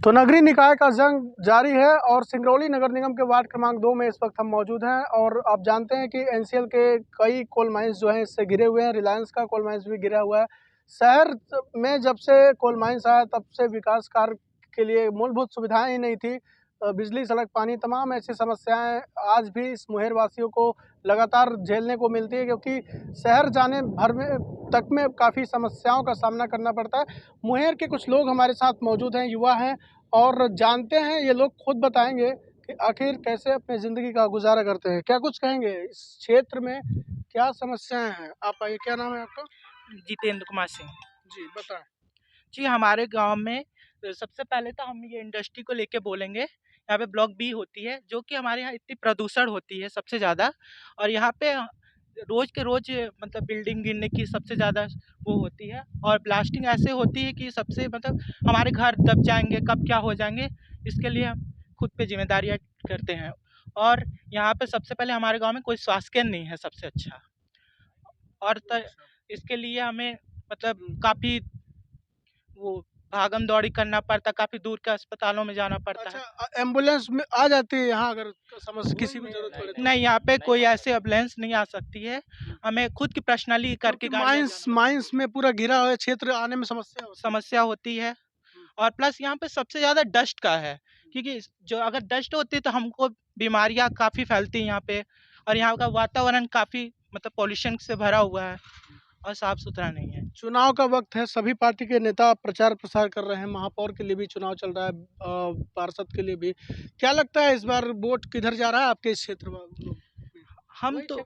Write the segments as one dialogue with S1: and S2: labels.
S1: तो नगरीय निकाय का जंग जारी है और सिंगरौली नगर निगम के वार्ड क्रमांक 2 में इस वक्त हम मौजूद हैं। और आप जानते हैं कि एनसीएल के कई कोल माइंस जो हैं इससे घिरे हुए हैं। रिलायंस का कोल माइंस भी घिरा हुआ है। शहर में जब से कोल माइंस आया तब से विकास कार्य के लिए मूलभूत सुविधाएं ही नहीं थी। बिजली, सड़क, पानी, तमाम ऐसी समस्याएं आज भी इस मुंगेर वासियों को लगातार झेलने को मिलती है, क्योंकि शहर जाने भर में तक में काफ़ी समस्याओं का सामना करना पड़ता है। मुंगेर के कुछ लोग हमारे साथ मौजूद हैं, युवा हैं, और जानते हैं, ये लोग खुद बताएंगे कि आखिर कैसे अपनी ज़िंदगी का गुजारा करते हैं। क्या कुछ कहेंगे, इस क्षेत्र में क्या समस्याएं हैं? आप आइए, क्या नाम है आपका?
S2: जितेंद्र कुमार सिंह।
S1: जी बताएं।
S2: जी, हमारे गांव में सबसे पहले तो हम ये इंडस्ट्री को लेके बोलेंगे। यहाँ पे ब्लॉक बी होती है, जो कि हमारे यहाँ इतनी प्रदूषण होती है सबसे ज़्यादा। और यहाँ पे रोज़ के रोज़ मतलब बिल्डिंग गिरने की सबसे ज़्यादा वो होती है। और ब्लास्टिंग ऐसे होती है कि सबसे मतलब हमारे घर दब जाएंगे, कब क्या हो जाएंगे, इसके लिए हम खुद पे जिम्मेदारियाँ करते हैं। और यहाँ पे सबसे पहले हमारे गांव में कोई स्वास्थ्य केंद्र नहीं है सबसे अच्छा। और इसके लिए हमें मतलब काफ़ी वो भागम दौड़ी करना पड़ता, काफ़ी दूर के अस्पतालों में जाना पड़ता है।
S1: अच्छा, एम्बुलेंस में आ जाती है यहाँ अगर समस्या किसी भी जरूरत पड़े तो?
S2: नहीं, यहाँ पे कोई ऐसे एम्बुलेंस नहीं आ सकती है। हमें खुद की पर्सनली करके गाड़ियाँ
S1: माइंस में पूरा घिरा हुआ क्षेत्र, आने में
S2: समस्या होती है। और प्लस यहाँ पे सबसे ज़्यादा डस्ट का है, क्योंकि जो अगर डस्ट होती है तो हमको बीमारियाँ काफ़ी फैलती हैं यहाँ पे। और यहाँ का वातावरण काफ़ी मतलब पॉल्यूशन से भरा हुआ है और साफ सुथरा नहीं है।
S1: चुनाव का वक्त है, सभी पार्टी के नेता प्रचार प्रसार कर रहे हैं। महापौर के लिए भी चुनाव चल रहा है, पार्षद के लिए भी। क्या लगता है इस बार वोट किधर जा रहा है आपके इस क्षेत्र में?
S2: हम तो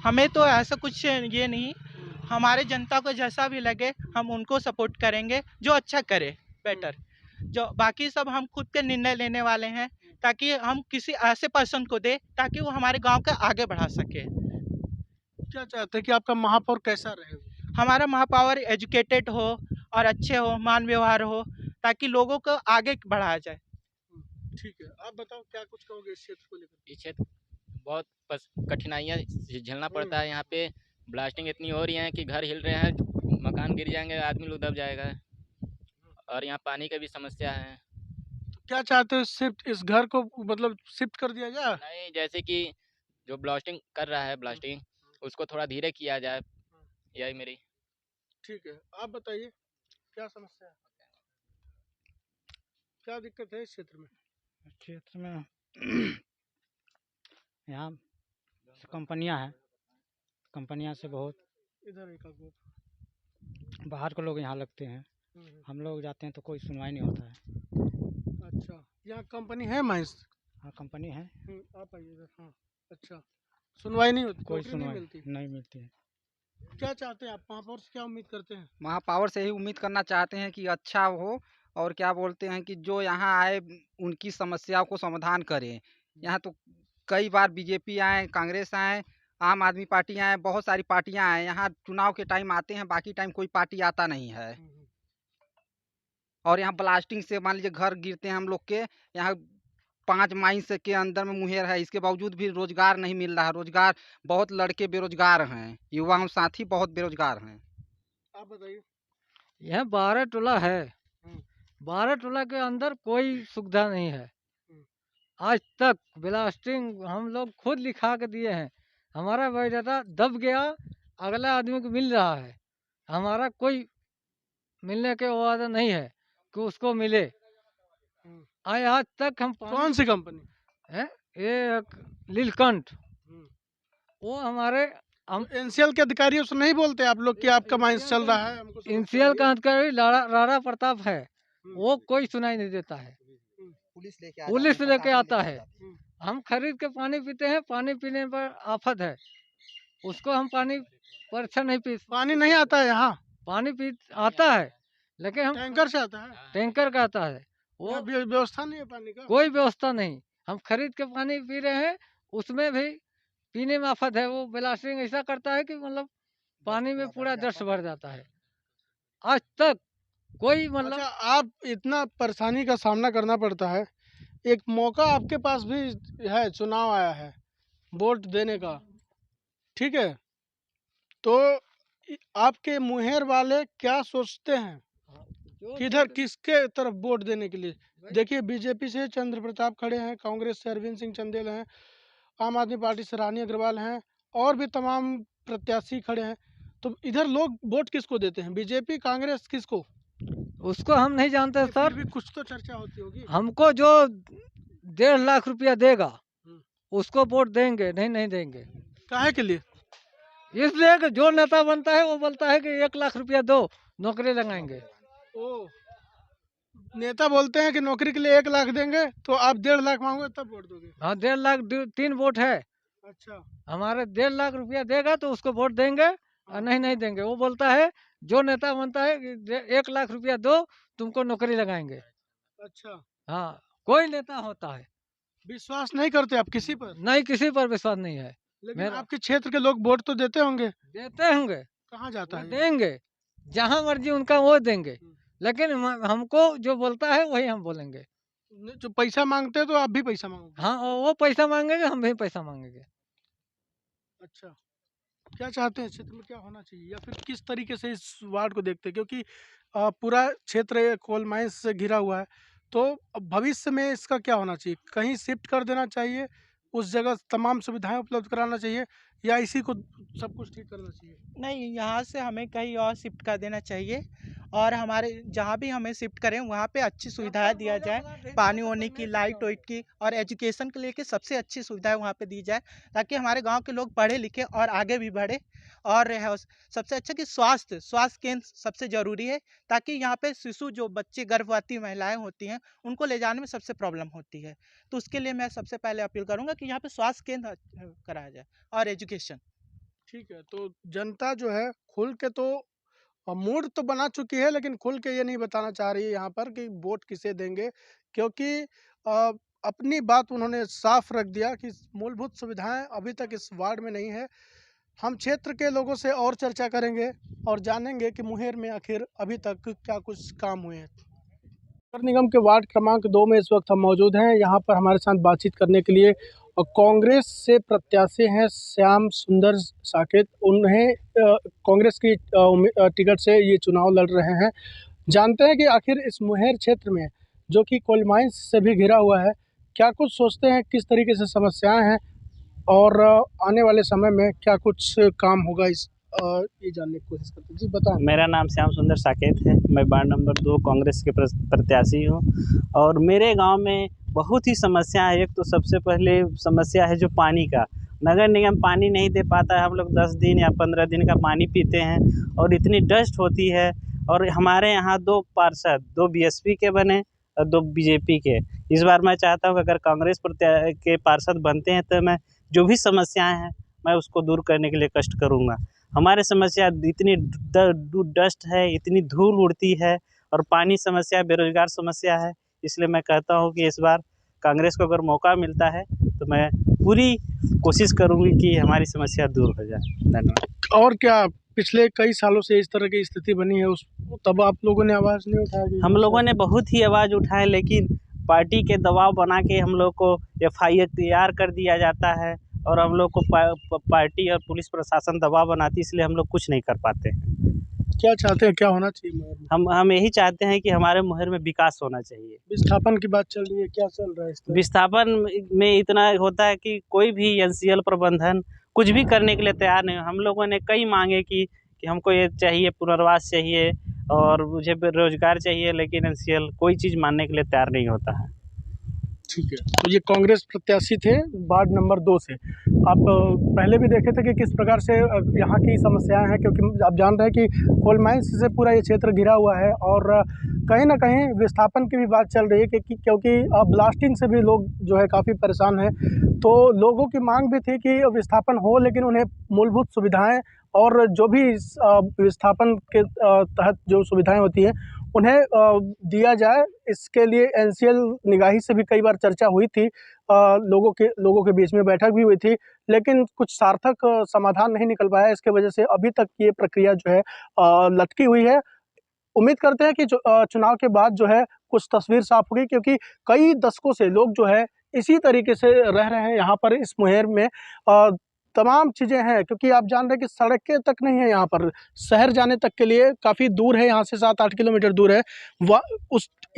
S2: हमें तो ऐसा कुछ ये नहीं, हमारे जनता को जैसा भी लगे हम उनको सपोर्ट करेंगे, जो अच्छा करे बेटर। जो बाकी सब हम खुद के निर्णय लेने वाले हैं, ताकि हम किसी ऐसे पर्सन को दे ताकि वो हमारे गांव के आगे बढ़ा सके।
S1: क्या चाहते हैं कि आपका महापौर कैसा रहे?
S2: हमारा महापौर एजुकेटेड हो और अच्छे हो, मान व्यवहार हो, ताकि लोगों को आगे बढ़ाया जाए।
S1: ठीक है, आप बताओ क्या कुछ कहोगे इस क्षेत्र को लेकर?
S3: इस क्षेत्र बहुत कठिनाइयाँ झेलना पड़ता है। यहाँ पे ब्लास्टिंग इतनी हो रही है कि घर हिल रहे हैं, मकान गिर जाएंगे, आदमी लोग दब जाएगा। और यहाँ पानी का भी समस्या है।
S1: तो क्या चाहते हो, शिफ्ट इस घर को मतलब शिफ्ट कर दिया जाए?
S3: नहीं, जैसे कि जो ब्लास्टिंग कर रहा है ब्लास्टिंग, उसको थोड़ा धीरे किया जाए, यही मेरी।
S1: ठीक है, आप बताइए क्या समस्या है, क्या दिक्कत है इस क्षेत्र में?
S4: क्षेत्र में यहाँ कंपनियां हैं, कंपनियां से बहुत
S1: इधर एक आगो।
S4: बाहर के लोग यहाँ लगते हैं। हम लोग जाते हैं तो कोई सुनवाई नहीं होता है।
S1: अच्छा, यहाँ कंपनी है माइंस?
S4: हाँ, कंपनी है।
S1: आप आइए इधर। हाँ, अच्छा, सुनवाई नहीं होती,
S4: कोई
S1: नौकरी नहीं
S4: सुनवाई नहीं मिलती है।
S1: क्या चाहते हैं आप, महापौर से क्या उम्मीद करते हैं?
S5: महापौर से ही उम्मीद करना चाहते हैं कि अच्छा हो, और क्या बोलते हैं कि जो यहाँ आए उनकी समस्याओं को समाधान करें। यहाँ तो कई बार बीजेपी आए, कांग्रेस आए, आम आदमी पार्टी आए, बहुत सारी पार्टियां आए। यहाँ चुनाव के टाइम आते हैं, बाकी टाइम कोई पार्टी आता नहीं है। और यहाँ ब्लास्टिंग से मान लीजिए घर गिरते हैं हम लोग के। यहाँ 5 माइल्स के अंदर में मुंगेर है, इसके बावजूद भी रोजगार नहीं मिल रहा है। रोजगार, बहुत लड़के बेरोजगार हैं, युवा साथी बहुत बेरोजगार हैं।
S1: आप बताइए।
S6: यह 12 टोला है। 12 टोला के अंदर कोई सुविधा नहीं है। आज तक ब्लास्टिंग हम लोग खुद लिखा के दिए हैं। हमारा बायोडाटा दब गया, अगला आदमी को मिल रहा है। हमारा कोई मिलने के वादा नहीं है कि उसको मिले। आज तक हम
S1: कौन सी कंपनी
S6: है? ये लीलकंठ। वो हमारे हम
S1: एनसीएल के अधिकारियों से नहीं बोलते आप लोग कि आपका माइंस चल रहा है?
S6: एनसीएल का अधिकारी राणा प्रताप है, वो कोई सुनाई नहीं देता है। पुलिस लेके आता है। हम खरीद के पानी पीते हैं, पानी पीने पर आफत है। उसको हम पानी पर अच्छा नहीं पी,
S1: पानी नहीं आता है यहाँ?
S6: पानी पी आता है, लेकिन हम
S1: टैंकर से आता है?
S6: टैंकर का आता है। वो
S1: व्यवस्था नहीं है पानी का?
S6: कोई व्यवस्था नहीं। हम खरीद के पानी पी रहे हैं, उसमें भी पीने में आफत है। वो ब्लास्टिंग ऐसा करता है कि मतलब पानी में पूरा डस्ट भर जाता है। आज तक कोई मतलब
S1: अच्छा, आप इतना परेशानी का सामना करना पड़ता है, एक मौका आपके पास भी है, चुनाव आया है वोट देने का, ठीक है? तो आपके मुंगेर वाले क्या सोचते हैं किधर किसके तरफ वोट देने के लिए? देखिए बीजेपी से चंद्र प्रताप खड़े हैं, कांग्रेस से अरविंद सिंह चंदेल हैं, आम आदमी पार्टी से रानी अग्रवाल हैं और भी तमाम प्रत्याशी खड़े हैं। तो इधर लोग वोट किसको देते हैं? बीजेपी, कांग्रेस, किसको?
S6: उसको हम नहीं जानते
S1: फिर
S6: सर।
S1: भी कुछ तो चर्चा होती होगी।
S6: हमको जो 1.5 लाख रुपया देगा
S1: हम्म।
S6: उसको वोट देंगे, नहीं देंगे।
S1: काहे के लिए?
S6: इसलिए कि जो नेता बनता है वो बोलता है कि 1 लाख रुपया दो, नौकरी लगाएंगे।
S1: ओ, नेता बोलते हैं कि नौकरी के लिए 1 लाख देंगे, तो आप 1.5 लाख मांगोगे तब वोट दोगे?
S6: हाँ, 1.5 लाख 3 वोट है
S1: अच्छा।
S6: हमारे। 1.5 लाख रुपया देगा तो उसको वोट देंगे और नहीं देंगे। वो बोलता है जो नेता बनता है कि 1 लाख रुपया दो, तुमको नौकरी लगाएंगे।
S1: अच्छा,
S6: हाँ, कोई नेता होता है।
S1: विश्वास नहीं करते आप किसी पर?
S6: नहीं, किसी पर विश्वास नहीं है।
S1: लेकिन
S6: मेरा
S1: आपके क्षेत्र के लोग वोट तो देते होंगे।
S6: देते होंगे,
S1: कहाँ जाता
S6: वो
S1: है?
S6: देंगे, जहाँ मर्जी उनका वो देंगे। लेकिन हमको जो बोलता है वही हम बोलेंगे।
S1: जो पैसा मांगते हैं तो आप भी पैसा मांगोगे?
S6: हाँ, वो पैसा मांगेंगे, हम भी पैसा मांगेंगे।
S1: अच्छा, क्या चाहते हैं इस क्षेत्र में क्या होना चाहिए, या फिर किस तरीके से इस वार्ड को देखते हैं? क्योंकि पूरा क्षेत्र कोल माइंस से घिरा हुआ है, तो अब भविष्य में इसका क्या होना चाहिए? कहीं शिफ्ट कर देना चाहिए, उस जगह तमाम सुविधाएं उपलब्ध कराना चाहिए, या इसी को सब कुछ ठीक करना चाहिए?
S2: नहीं, यहाँ से हमें कहीं और शिफ्ट कर देना चाहिए और हमारे जहाँ भी हमें शिफ्ट करें वहाँ पे अच्छी सुविधाएं दिया जाए, पानी वानी की, लाइट वाइट की, और एजुकेशन के लेके सबसे अच्छी सुविधाएं वहाँ पे दी जाए, ताकि हमारे गांव के लोग पढ़े लिखे और आगे भी बढ़े। और सबसे अच्छा कि स्वास्थ्य केंद्र सबसे ज़रूरी है, ताकि यहाँ पे शिशु जो बच्चे गर्भवती महिलाएं होती हैं उनको ले जाने में सबसे प्रॉब्लम होती है। तो उसके लिए मैं सबसे पहले अपील करूँगा कि यहाँ पे स्वास्थ्य केंद्र कराया जाए और एजुकेशन।
S1: ठीक है, तो जनता जो है खुल के तो मूड तो बना चुकी है, लेकिन खुल के ये नहीं बताना चाह रही है यहाँ पर कि वोट किसे देंगे, क्योंकि अ, अपनी बात उन्होंने साफ रख दिया कि मूलभूत सुविधाएं अभी तक इस वार्ड में नहीं है। हम क्षेत्र के लोगों से और चर्चा करेंगे और जानेंगे कि मुंगेर में आखिर अभी तक क्या कुछ काम हुए हैं। नगर निगम के वार्ड क्रमांक 2 में इस वक्त हम मौजूद हैं। यहाँ पर हमारे साथ बातचीत करने के लिए कांग्रेस से प्रत्याशी हैं श्याम सुंदर साकेत। उन्हें कांग्रेस की टिकट से ये चुनाव लड़ रहे हैं। जानते हैं कि आखिर इस मुंगेर क्षेत्र में, जो कि कोल माइंस से भी घिरा हुआ है, क्या कुछ सोचते हैं, किस तरीके से समस्याएं हैं और आने वाले समय में क्या कुछ काम होगा, इस ये जानने की कोशिश करते हैं। जी बताएं।
S7: मेरा नाम श्याम सुंदर साकेत है। मैं वार्ड नंबर 2 कांग्रेस के प्रत्याशी हूँ और मेरे गांव में बहुत ही समस्या है। एक तो सबसे पहले समस्या है जो पानी का। नगर निगम पानी नहीं दे पाता है। हम लोग 10 दिन या 15 दिन का पानी पीते हैं और इतनी डस्ट होती है। और हमारे यहाँ 2 पार्षद, 2 बीएसपी के बने और 2 बीजेपी के। इस बार मैं चाहता हूँ कि अगर कांग्रेस के पार्षद बनते हैं तो मैं जो भी समस्याएँ हैं मैं उसको दूर करने के लिए कष्ट करूँगा। हमारे समस्या इतनी डस्ट है, इतनी धूल उड़ती है और पानी समस्या, बेरोजगार समस्या है। इसलिए मैं कहता हूँ कि इस बार कांग्रेस को अगर मौका मिलता है तो मैं पूरी कोशिश करूँगी कि हमारी समस्या दूर हो जाए। धन्यवाद।
S1: और क्या पिछले कई सालों से इस तरह की स्थिति बनी है, उस तब आप लोगों ने आवाज़ नहीं उठाई?
S7: हम लोगों ने बहुत ही आवाज़ उठाए, लेकिन पार्टी के दबाव बना के हम लोग को FIR कर दिया जाता है और हम लोग को पार्टी और पुलिस प्रशासन दबाव बनाती है, इसलिए हम लोग कुछ नहीं कर पाते हैं।
S1: क्या चाहते हैं, क्या होना चाहिए मुंगेर में?
S7: हम यही चाहते हैं कि हमारे मुंगेर में विकास होना चाहिए।
S1: विस्थापन की बात चल रही है, क्या चल रहा है इस तरह?
S7: विस्थापन में इतना होता है कि कोई भी NCL प्रबंधन कुछ भी करने के लिए तैयार नहीं। हम लोगों ने कई मांगे कि हमको ये चाहिए, पुनर्वास चाहिए और मुझे रोजगार चाहिए, लेकिन NCL कोई चीज़ मानने के लिए तैयार नहीं होता है।
S1: ठीक है, तो ये कांग्रेस प्रत्याशी थे वार्ड नंबर 2 से। आप पहले भी देखे थे कि किस प्रकार से यहाँ की समस्याएं हैं, क्योंकि आप जान रहे हैं कि कोल माइंस से पूरा ये क्षेत्र घिरा हुआ है और कहीं ना कहीं विस्थापन की भी बात चल रही है क्योंकि ब्लास्टिंग से भी लोग जो है काफ़ी परेशान हैं। तो लोगों की मांग भी थी कि विस्थापन हो, लेकिन उन्हें मूलभूत सुविधाएँ और जो भी विस्थापन के तहत जो सुविधाएं होती हैं उन्हें दिया जाए। इसके लिए NCL निगाही से भी कई बार चर्चा हुई थी, लोगों के बीच में बैठक भी हुई थी, लेकिन कुछ सार्थक समाधान नहीं निकल पाया। इसके वजह से अभी तक ये प्रक्रिया जो है लटकी हुई है। उम्मीद करते हैं कि चुनाव के बाद जो है कुछ तस्वीर साफ होगी, क्योंकि कई दशकों से लोग जो है इसी तरीके से रह रहे हैं यहाँ पर इस मुंगेर में। तमाम चीज़ें हैं, क्योंकि आप जान रहे हैं कि सड़कें तक नहीं है यहाँ पर। शहर जाने तक के लिए काफ़ी दूर है, यहाँ से 7-8 किलोमीटर दूर है।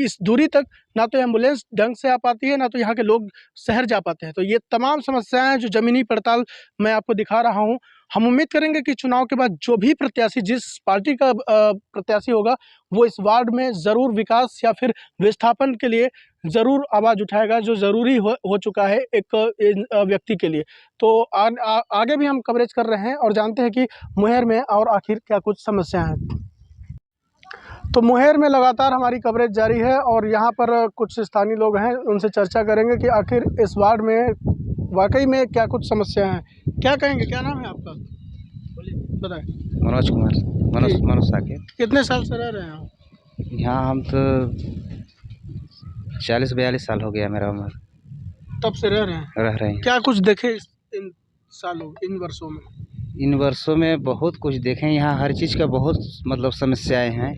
S1: इस दूरी तक ना तो एम्बुलेंस ढंग से आ पाती है, ना तो यहाँ के लोग शहर जा पाते हैं। तो ये तमाम समस्याएं हैं जो ज़मीनी पड़ताल मैं आपको दिखा रहा हूँ। हम उम्मीद करेंगे कि चुनाव के बाद जो भी प्रत्याशी, जिस पार्टी का प्रत्याशी होगा, वो इस वार्ड में ज़रूर विकास या फिर विस्थापन के लिए ज़रूर आवाज़ उठाएगा, जो ज़रूरी हो चुका है एक व्यक्ति के लिए। तो आगे भी हम कवरेज कर रहे हैं और जानते हैं कि मुंगेर में और आखिर क्या कुछ समस्या हैं। तो मुंगेर में लगातार हमारी कवरेज जारी है और यहाँ पर कुछ स्थानीय लोग हैं, उनसे चर्चा करेंगे कि आखिर इस वार्ड में वाकई में क्या कुछ समस्या हैं। क्या कहेंगे, क्या नाम है आपका, बताएं।
S8: मनोज कुमार, मनोज साकेत।
S1: कितने साल से रह रहे हैं
S8: यहाँ? हम तो 40-42 साल हो गया मेरा उम्र।
S1: तब से रह रहे हैं। क्या कुछ देखे इन वर्षों में?
S8: इन वर्षों में बहुत कुछ देखें। यहाँ हर चीज़ का बहुत मतलब समस्याएं हैं।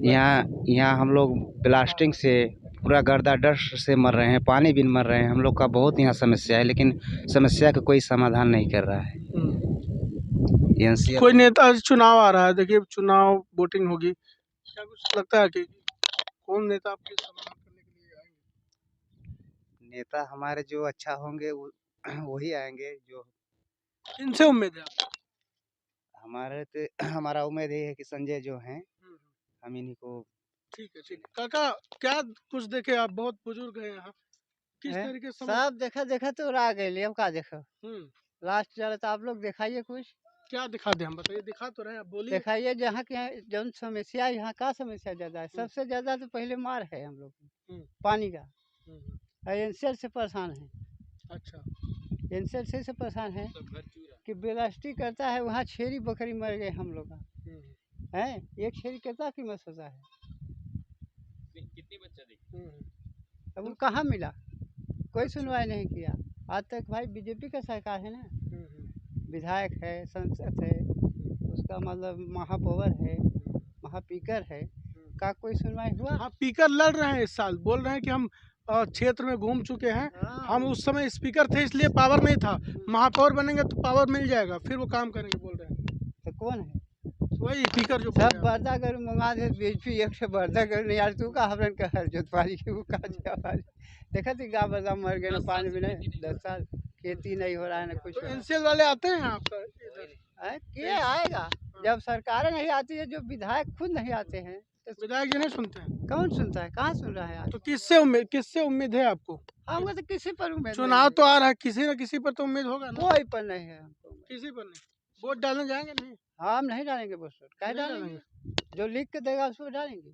S8: यहाँ हम लोग ब्लास्टिंग से पूरा गर्दा डस्ट से मर रहे हैं, पानी बिन मर रहे हैं। हम लोग का बहुत यहाँ समस्या है, लेकिन समस्या का कोई समाधान नहीं कर रहा है।
S1: कोई नेता, चुनाव आ रहा है, देखिए चुनाव वोटिंग होगी, क्या कुछ लगता है कि कौन नेता आपके समाधान करने के लिए आएंगे?
S8: नेता हमारे जो अच्छा होंगे वही आएंगे। जो
S1: इनसे उम्मीद है
S8: हमारा उम्मीद ये है कि संजय जो हैं, हम इन्हीं को।
S1: ठीक है। काका, क्या कुछ देखे आप? बहुत बुजुर्ग हैं यहाँ, किस तरीके से
S9: सब देखा तो रह गए, अब का देखो। लास्ट चला तो आप लोग दिखाइए कुछ।
S1: क्या दिखा दे, हम बताइए। दिखा तो रहे, आप बोलिए।
S9: दिखाइए जहाँ के जौन समस्या, यहाँ का समस्या ज्यादा है। सबसे ज्यादा तो पहले मार है हम लोग पानी का। एनसीएल से परेशान है। अच्छा, एनसीएल से परेशान है कि ब्लास्टिंग करता है, वहाँ छेरी बकरी मर गए हम लोग का है। एक छेरी कितना कीमत होता है?
S3: कितनी बच्चा देखी?
S9: अब वो कहाँ मिला? कोई सुनवाई नहीं किया आज तक। भाई बीजेपी का सरकार है ना, विधायक है, संसद है, उसका मतलब महापौर है, महास्पीकर है, का कोई सुनवाई हुआ?
S1: हाँ, स्पीकर लड़ रहे हैं इस साल, बोल रहे हैं कि हम क्षेत्र में घूम चुके हैं। हम उस समय स्पीकर थे इसलिए पावर नहीं था, महापौर बनेंगे तो पावर मिल जाएगा, फिर वो काम करेंगे, बोल रहे हैं।
S9: तो कौन है?
S1: वही स्पीकर जो
S9: सब बर्दा कर मंगा दे, बीजेपी एक से बर्दा कर नहीं यार। तू का हरन का हर जोतवारी के वो का जवारी देखा थी, गाँव बर्दा मर गए ना, पानी भी नहीं, 10 साल खेती नहीं हो रहा है ना कुछ।
S1: तो एनसीएल वाले आते हैं आपका इधर?
S9: क्या आएगा जब सरकार नहीं आती है, जो विधायक खुद नहीं आते हैं तो
S1: विधायक जी नहीं सुनते हैं।
S9: कौन सुनता है? कहाँ सुन रहा है आज?
S1: तो किससे उम्मीद है आपको?
S9: हमको तो किसी पर उम्मीद
S1: चुनाव तो आ रहा है, किसी न किसी पर तो उम्मीद होगा ना।
S9: कोई पर नहीं है हमको।
S1: किसी पर नहीं। वोट डालने जाएंगे? नहीं,
S9: हम नहीं डालेंगे वोट। क्या डालेंगे? जो लिख के देगा उसको डालेंगे।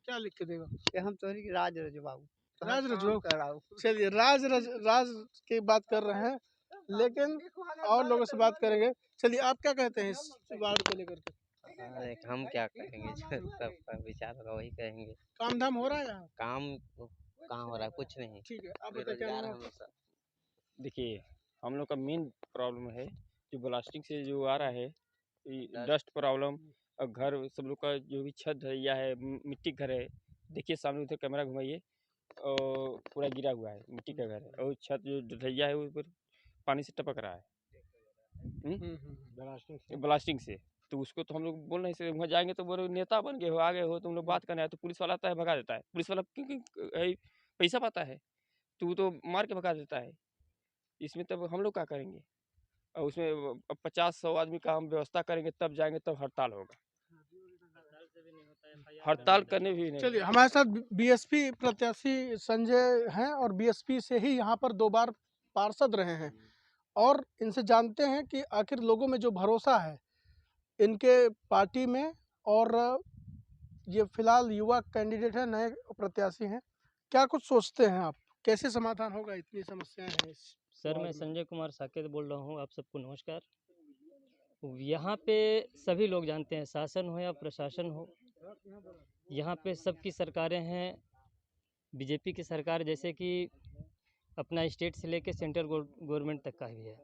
S1: क्या लिख के देगा?
S9: कि हम तोरी राज रजवाऊ,
S1: राज रजवाऊ
S9: कराओ।
S1: चलिए, राज की बात कर रहे हैं, लेकिन और लोगों से बात करेंगे। चलिए, आप क्या कहते हैं इस वार्ड को लेकर के?
S10: हम क्या कहेंगे, जो सबका विचार होगा वही कहेंगे।
S1: काम धाम हो रहा है यहाँ?
S10: काम कहाँ हो रहा है, कुछ नहीं।
S1: ठीक है, आप बताइए क्या नाम है?
S11: देखिए, हम लोग का मेन प्रॉब्लम है जो ब्लास्टिंग से जो आ रहा है, डस्ट प्रॉब्लम। और घर सब लोग का जो भी छत ढलैया है, मिट्टी घर है। देखिए सामने उधर कैमरा घुमाइए, और पूरा गिरा हुआ है, मिट्टी का घर है, और छत जो ढलैया है ऊपर पानी से टपक रहा है ब्लास्टिंग से। तो उसको तो हम लोग बोल नहीं सकते। वहाँ जाएंगे तो बोलो नेता बन गए हो, आगे हो, तुम लोग बात करना है, तो पुलिस वाला आता है, भगा देता है। पुलिस वाला क्योंकि पैसा पाता है, तो वो तो मार के भगा देता है। इसमें तब हम लोग क्या करेंगे? और उसमें 50-100 आदमी का हम व्यवस्था करेंगे, तब जाएंगे, तब हड़ताल होगा। हड़ताल करने भी नहीं।
S1: चलिए, हमारे साथ बीएसपी प्रत्याशी संजय हैं और बीएसपी से ही यहाँ पर 2 बार पार्षद रहे हैं, और इनसे जानते हैं कि आखिर लोगों में जो भरोसा है इनके पार्टी में, और ये फिलहाल युवा कैंडिडेट है, नए प्रत्याशी हैं। क्या कुछ सोचते हैं आप, कैसे समाधान होगा? इतनी समस्याएं हैं
S12: सर, मैं संजय कुमार साकेत बोल रहा हूँ। आप सबको नमस्कार। यहाँ पे सभी लोग जानते हैं, शासन हो या प्रशासन हो, यहाँ पे सबकी सरकारें हैं। बीजेपी की सरकार जैसे कि अपना स्टेट से लेके सेंट्रल गवर्नमेंट तक का भी है,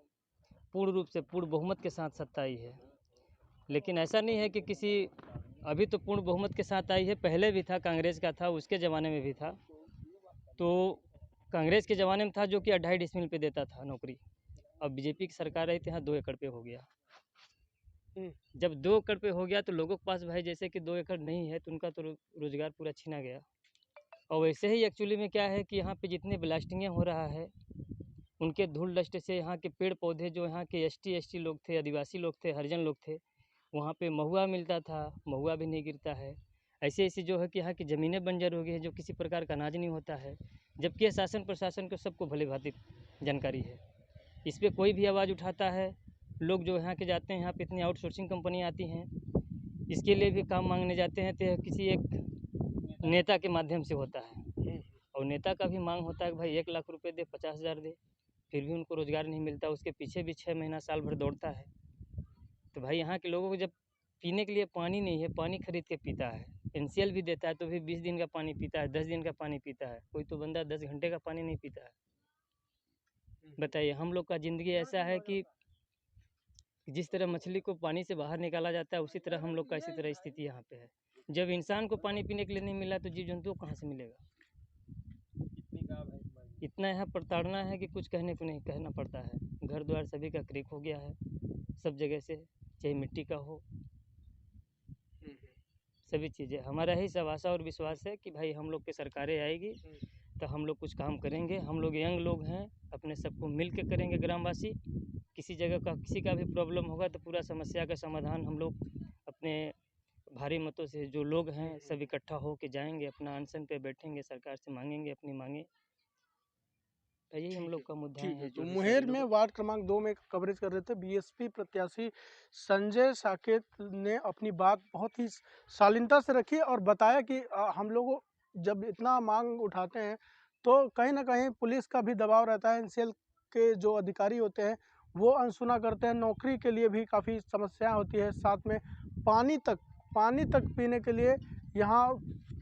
S12: पूर्ण रूप से पूर्ण बहुमत के साथ सत्ता आई है। लेकिन ऐसा नहीं है कि किसी, अभी तो पूर्ण बहुमत के साथ आई है, पहले भी था, कांग्रेस का था, उसके ज़माने में भी था। तो कांग्रेस के ज़माने में था जो कि 2.5 डिसमिल पे देता था नौकरी, और बीजेपी की सरकार आई तो यहाँ 2 एकड़ पे हो गया। जब 2 एकड़ पे हो गया तो लोगों के पास भाई जैसे कि 2 एकड़ नहीं है तो उनका तो रोजगार पूरा छीना गया। और वैसे ही एक्चुअली में क्या है कि यहाँ पे जितने ब्लास्टिंगें हो रहा है उनके धूल डस्ट से यहाँ के पेड़ पौधे जो यहाँ के एसटी लोग थे, आदिवासी लोग थे, हरिजन लोग थे, वहाँ पे महुआ मिलता था, महुआ भी नहीं गिरता है। ऐसे ऐसे जो है कि यहाँ की ज़मीनें बंजर हो गई हैं, जो किसी प्रकार का अनाज नहीं होता है, जबकि शासन प्रशासन को सबको भली भांति जानकारी है। इस पर कोई भी आवाज़ उठाता है, लोग जो यहाँ के जाते हैं, यहाँ पे इतनी आउटसोर्सिंग कंपनी आती हैं, इसके लिए भी काम मांगने जाते हैं तो किसी एक नेता के माध्यम से होता है। और नेता का भी मांग होता है कि भाई 1 लाख रुपए दे, 50,000 दे, फिर भी उनको रोज़गार नहीं मिलता। उसके पीछे भी 6 महीना साल भर दौड़ता है। तो भाई यहाँ के लोगों को जब पीने के लिए पानी नहीं है, पानी खरीद के पीता है, एनसीएल भी देता है तो भी 20 दिन का पानी पीता है, 10 दिन का पानी पीता है, कोई तो बंदा 10 घंटे का पानी नहीं पीता है। बताइए, हम लोग का ज़िंदगी ऐसा है कि जिस तरह मछली को पानी से बाहर निकाला जाता है, उसी तरह हम लोग का इसी तरह स्थिति यहाँ पे है। जब इंसान को पानी पीने के लिए नहीं मिला तो जीव जंतु को कहाँ से मिलेगा। इतना यहाँ प्रताड़ना है कि कुछ कहने को नहीं, कहना पड़ता है। घर द्वार सभी का क्रेक हो गया है, सब जगह से, चाहे मिट्टी का हो, सभी चीज़ें। हमारा ही सब आशा और विश्वास है कि भाई हम लोग की सरकारें आएगी तो हम लोग कुछ काम करेंगे। हम लोग यंग लोग हैं, अपने सबको मिल के करेंगे ग्रामवासी। किसी जगह का किसी का भी प्रॉब्लम होगा तो पूरा समस्या का समाधान हम लोग अपने भारी मतों से जो लोग हैं सब इकट्ठा हो के जाएंगे, अपना अनशन पे बैठेंगे, सरकार से मांगेंगे अपनी मांगे। तो यही हम लोग का मुद्दा
S1: ठीक
S12: है।
S1: है। तो मुंगेर में वार्ड क्रमांक 2 में कवरेज कर रहे थे बीएसपी प्रत्याशी संजय साकेत ने अपनी बात बहुत ही शालीनता से रखी और बताया कि हम लोग जब इतना मांग उठाते हैं तो कहीं ना कहीं पुलिस का भी दबाव रहता है। एनसीएल के जो अधिकारी होते हैं वो अनसुना करते हैं, नौकरी के लिए भी काफ़ी समस्या होती है, साथ में पानी तक पीने के लिए यहाँ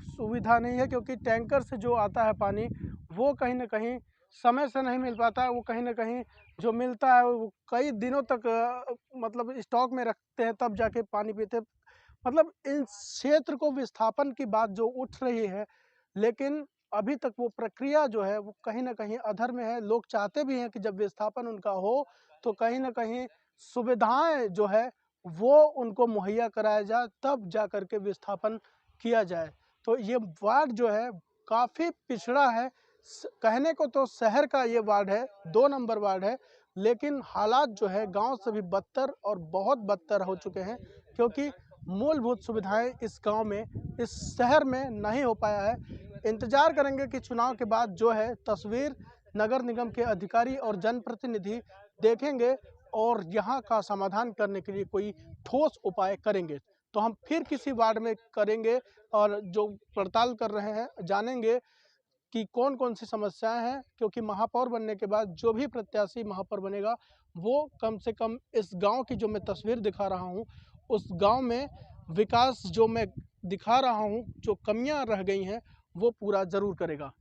S1: सुविधा नहीं है, क्योंकि टैंकर से जो आता है पानी वो कहीं ना कहीं समय से नहीं मिल पाता है। वो कहीं ना कहीं जो मिलता है वो कई दिनों तक मतलब स्टॉक में रखते हैं, तब जाके पानी पीते हैं। मतलब इस क्षेत्र को विस्थापन की बात जो उठ रही है, लेकिन अभी तक वो प्रक्रिया जो है वो कहीं ना कहीं अधर में है। लोग चाहते भी हैं कि जब विस्थापन उनका हो तो कहीं ना कहीं सुविधाएं जो है वो उनको मुहैया कराया जाए, तब जा कर के विस्थापन किया जाए। तो ये वार्ड जो है काफ़ी पिछड़ा है। कहने को तो शहर का ये वार्ड है, 2 नंबर वार्ड है, लेकिन हालात जो है गांव से भी बदतर और बहुत बदतर हो चुके हैं, क्योंकि मूलभूत सुविधाएं इस गांव में, इस शहर में नहीं हो पाया है। इंतजार करेंगे कि चुनाव के बाद जो है तस्वीर नगर निगम के अधिकारी और जनप्रतिनिधि देखेंगे और यहाँ का समाधान करने के लिए कोई ठोस उपाय करेंगे। तो हम फिर किसी वार्ड में करेंगे और जो पड़ताल कर रहे हैं जानेंगे कि कौन कौन सी समस्याएं हैं, क्योंकि महापौर बनने के बाद जो भी प्रत्याशी महापौर बनेगा वो कम से कम इस गांव की जो मैं तस्वीर दिखा रहा हूं, उस गांव में विकास जो मैं दिखा रहा हूं, जो कमियां रह गई हैं वो पूरा ज़रूर करेगा।